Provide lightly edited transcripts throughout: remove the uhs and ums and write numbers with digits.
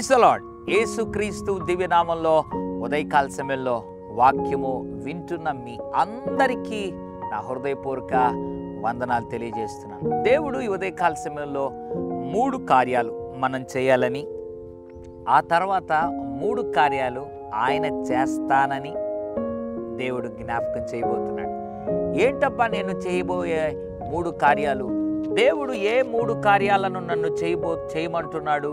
Praise the lord. యేసుక్రీస్తు దివ్యనామంలో ఉదయకాల సమయంలో వాక్యము వింటున్న మీ అందరికీ నా హృదయపూర్వక వందనాలు తెలియజేస్తున్నాను. దేవుడు ఈ ఉదయకాల సమయంలో 3 కార్యాలు మనం చేయాలని, ఆ తర్వాత 3 కార్యాలు ఆయన చేస్తానని దేవుడు జ్ఞాపకం చేయబోతున్నాడు. ఏంటప్పా నేను చేయబోయే 3 కార్యాలు? దేవుడు ఏ 3 కార్యాలను నన్ను చేయమంటున్నాడు?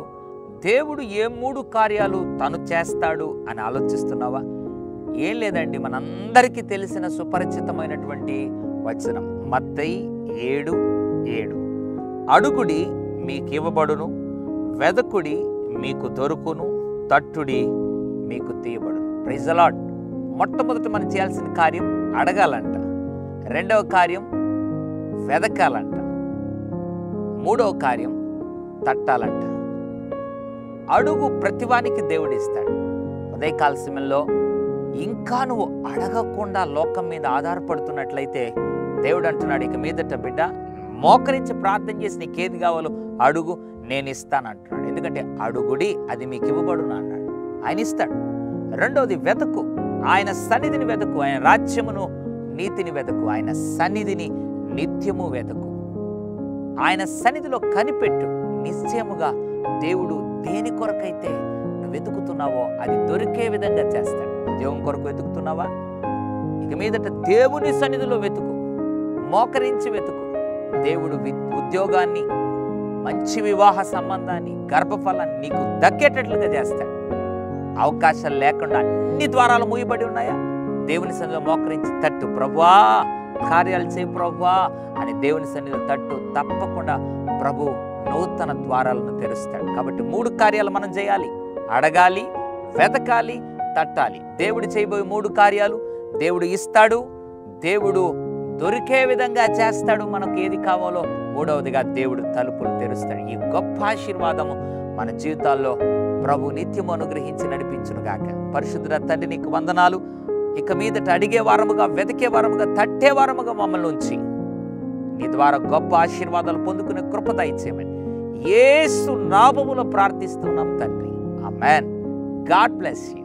దేవుడు ఏ 3 కార్యాలు తను చేస్తాడు అని ఆలోచిస్తున్నావా? ఏం లేదండి, మనందరికీ తెలిసిన సుపరిచితమైనటువంటి వచనం మత్తయి 7:7. అడుగుడి మీకు ఇవ్వబడును, వెదకుడి మీకు దొరుకును, తట్టుడి మీకు తీయబడును. Praise the lord. మొట్టమొదట మనం చేయాల్సిన కార్యం అడగాలంట, రెండవ కార్యం వెదకాలంట, మూడవ కార్యం తట్టాలంట. అడుగు ప్రతివానికి దేవుడు ఇస్తాడు. ఉదయకాల సమయంలో ఇంకా నువ్వు అడగకుండా లోకం మీద ఆధారపడుతున్నట్లయితే దేవుడు అంటున్నాడు, ఇక మీదట బిడ్డ మోకరించి ప్రార్థన చేసి నీకేది కావాలో అడుగు, నేను ఇస్తాను అంటున్నాడు. ఎందుకంటే అడుగుడి, అది మీకు ఇవ్వబడును అన్నాడు. ఆయన ఇస్తాడు. రెండవది వెతకు, ఆయన సన్నిధిని వెతకు, ఆయన రాజ్యమును నీతిని వెతకు, ఆయన సన్నిధిని నిత్యము వెతకు, ఆయన సన్నిధిలో కనిపెట్టు. నిశ్చయముగా దేవుడు దేని కొరకైతే నువ్వు వెతుకుతున్నావో అది దొరికే విధంగా చేస్తాడు. ఉద్యోగం కొరకు వెతుకుతున్నావా? ఇక మీదట దేవుని సన్నిధిలో వెతుకు, మోకరించి వెతుకు. దేవుడు ఉద్యోగాన్ని, మంచి వివాహ సంబంధాన్ని, గర్భఫలాన్ని నీకు దక్కేటట్లుగా చేస్తాడు. అవకాశాలు లేకుండా అన్ని ద్వారాలు మూయబడి ఉన్నాయా? దేవుని సన్నిధిలో మోకరించి తట్టు, ప్రభువా కార్యాలు చేయి ప్రభువా అని దేవుని సన్నిధిలో తట్టు. తప్పకుండా ప్రభు నూతన ద్వారాలను తెరుస్తాడు. కాబట్టి 3 కార్యాలు మనం చేయాలి: అడగాలి, వెతకాలి, తట్టాలి. దేవుడు చేయబోయే 3 కార్యాలు దేవుడు ఇస్తాడు, దేవుడు దొరికే విధంగా చేస్తాడు. మనకు ఏది కావాలో మూడవదిగా దేవుడు తలుపులు తెరుస్తాడు. ఈ గొప్ప ఆశీర్వాదము మన జీవితాల్లో ప్రభు నిత్యము అనుగ్రహించి నడిపించునుగాక. పరిశుద్ధుడ తండ్రి, నీకు వందనాలు. ఇక మీదట అడిగే వారముగా, వెతికే వారముగా, తట్టే వారముగా మమ్మల్ని ఉంచి నీ ద్వారా గొప్ప ఆశీర్వాదాలు పొందుకునే కృప దయచేయమని యేసు నామములో ప్రార్థిస్తున్నాం తండ్రి. ఆమేన్. God bless you.